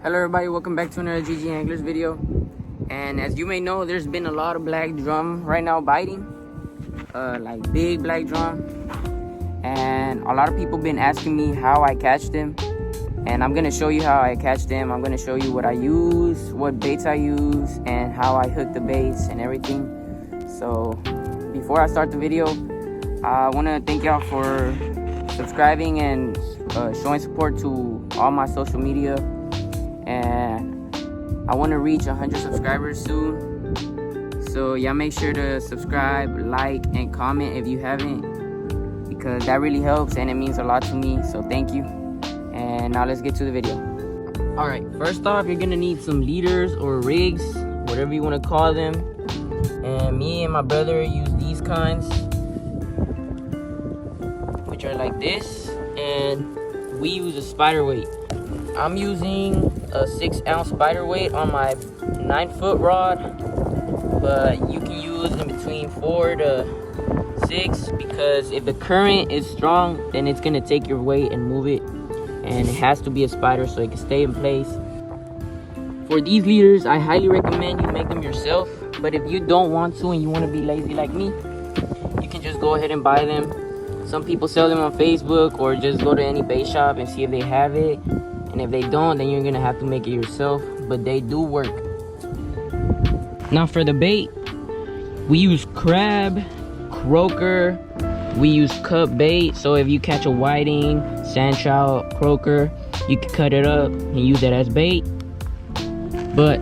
Hello everybody, welcome back to another GG Anglers video. And as you may know, there's been a lot of black drum right now biting, like big black drum. And a lot of people been asking me how I catch them, and I'm gonna show you how I catch them. I'm gonna show you what I use, what baits I use, and how I hook the baits and everything. So before I start the video, I want to thank y'all for subscribing and showing support to all my social media. And I want to reach 100 subscribers soon, so y'all make sure to subscribe, like, and comment if you haven't, because that really helps and it means a lot to me. So thank you. And now let's get to the video. All right, first off, you're gonna need some leaders or rigs, whatever you want to call them. And me and my brother use these kinds, which are like this, and we use a spider weight. I'm using a 6-ounce spider weight on my 9-foot rod, but you can use in between 4 to 6, because if the current is strong, then it's gonna take your weight and move it, and it has to be a spider so it can stay in place. For these leaders, I highly recommend you make them yourself, but if you don't want to and you want to be lazy like me, you can just go ahead and buy them. Some people sell them on Facebook, or just go to any bait shop and see if they have it. And if they don't, then you're gonna have to make it yourself, but they do work. Now for the bait, we use crab, croaker, we use cut bait. So if you catch a whiting, sand trout, croaker, you can cut it up and use it as bait. But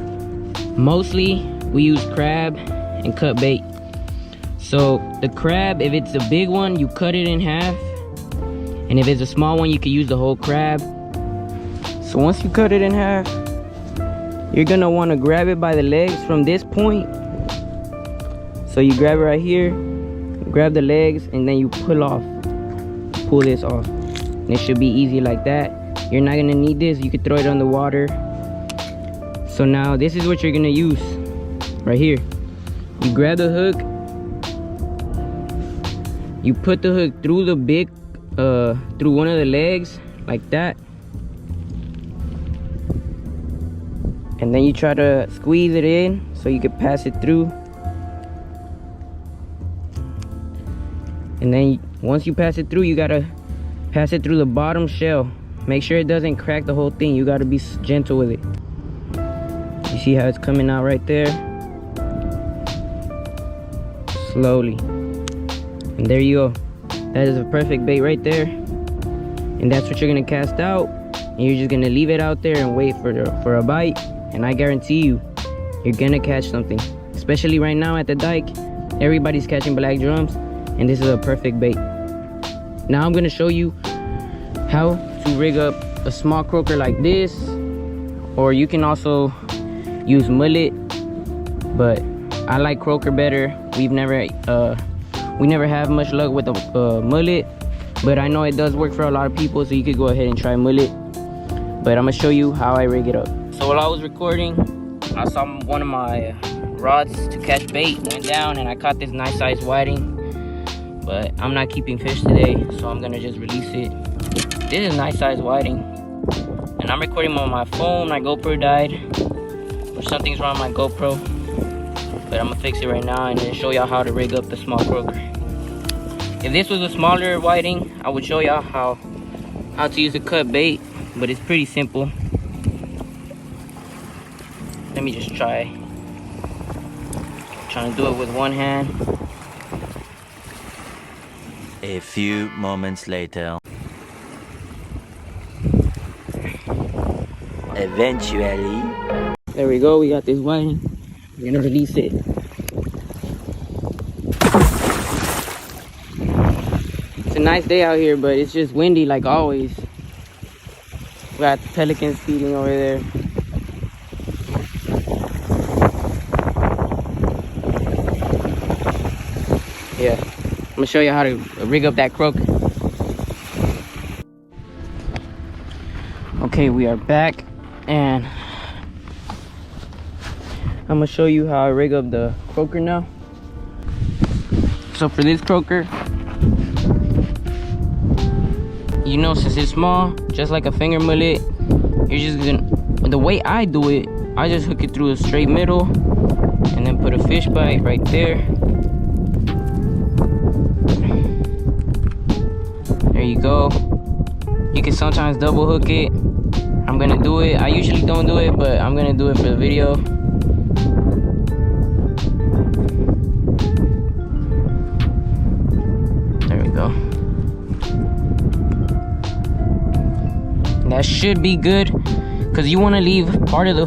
mostly we use crab and cut bait. So the crab, if it's a big one, you cut it in half, and if it's a small one, you can use the whole crab. So once you cut it in half, you're gonna want to grab it by the legs from this point. So you grab it right here, grab the legs, and then you pull this off. And it should be easy like that. You're not gonna need this, you could throw it on the water. So now this is what you're gonna use right here. You grab the hook, you put the hook through the big through one of the legs like that, and then you try to squeeze it in so you can pass it through. And then once you pass it through, you gotta pass it through the bottom shell. Make sure it doesn't crack the whole thing. You gotta be gentle with it. You see how it's coming out right there? Slowly. And there you go. That is a perfect bait right there. And that's what you're gonna cast out. And you're just gonna leave it out there and wait for a bite. And I guarantee you, you're gonna catch something. Especially right now at the dike, everybody's catching black drums, and this is a perfect bait. Now I'm gonna show you how to rig up a small croaker like this, or you can also use mullet, but I like croaker better. We never have much luck with the mullet, but I know it does work for a lot of people, so you could go ahead and try mullet. But I'm gonna show you how I rig it up. So while I was recording, I saw one of my rods to catch bait went down, and I caught this nice sized whiting. But I'm not keeping fish today, so I'm gonna just release it. This is nice sized whiting, and I'm recording on my phone. My GoPro died, or something's wrong with my GoPro. But I'm gonna fix it right now and then show y'all how to rig up the small croaker. If this was a smaller whiting, I would show y'all how to use a cut bait, but it's pretty simple. Let me just try. I'm trying to do it with one hand. A few moments later. Eventually. There we go, we got this whiting. We're gonna release it. It's a nice day out here, but it's just windy like always. We got pelicans feeding over there. Yeah, I'm gonna show you how to rig up that croaker. Okay, we are back, and I'm gonna show you how I rig up the croaker now. So for this croaker, you know, since it's small, just like a finger mullet, you're just gonna the way I do it, I just hook it through a straight middle and then put a fish bite right there. There you go. You can sometimes double hook it. I'm gonna do it. I usually don't do it, but I'm gonna do it for the video. There we go. That should be good, because you want to leave part of the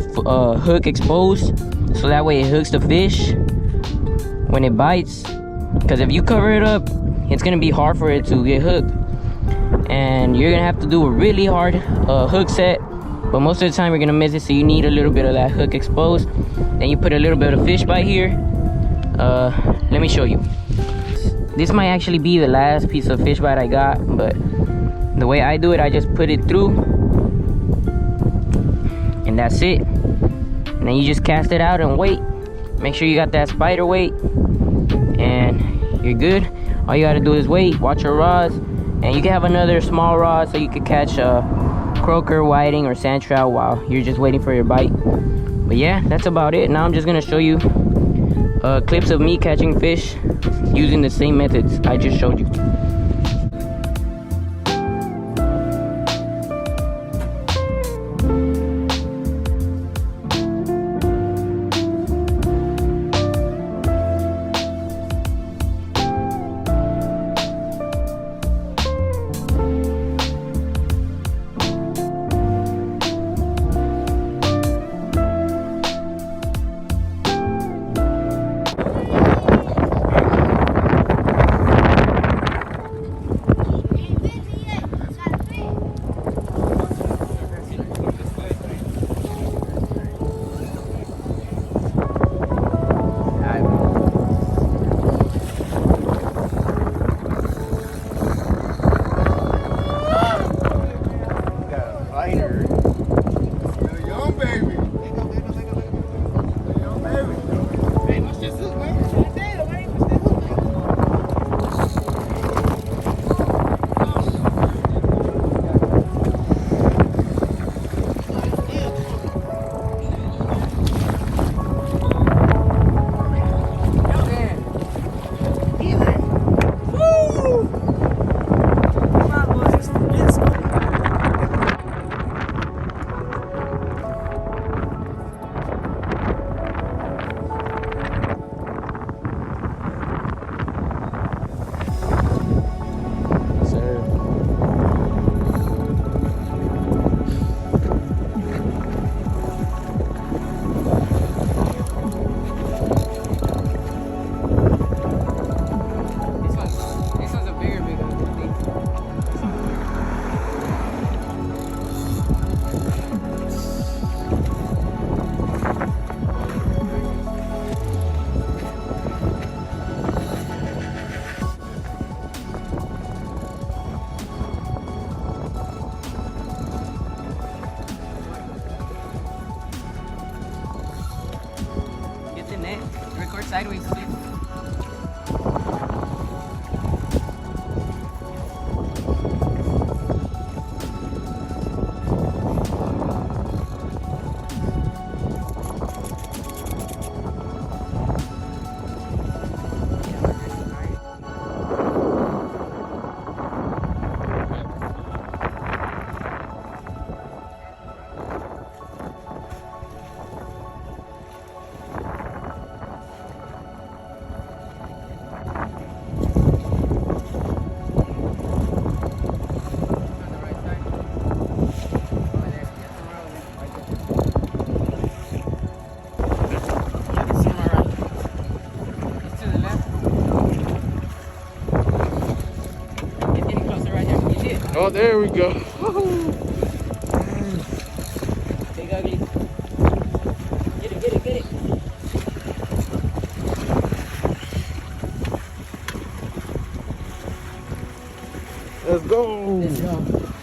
hook exposed, so that way it hooks the fish when it bites. Because if you cover it up, it's gonna be hard for it to get hooked, and you're gonna have to do a really hard hook set, but most of the time you're gonna miss it, so you need a little bit of that hook exposed. Then you put a little bit of fish bite here. Let me show you. This might actually be the last piece of fish bite I got, but the way I do it, I just put it through and that's it. And then you just cast it out and wait. Make sure you got that spider weight and you're good. All you gotta do is wait, watch your rods, and you can have another small rod so you can catch a croaker, whiting, or sand trout while you're just waiting for your bite. But yeah, that's about it. Now I'm just gonna show you clips of me catching fish using the same methods I just showed you. Record sideways, please. Oh, there we go. Big ugly. Get it, get it, get it. Let's go. Let's go.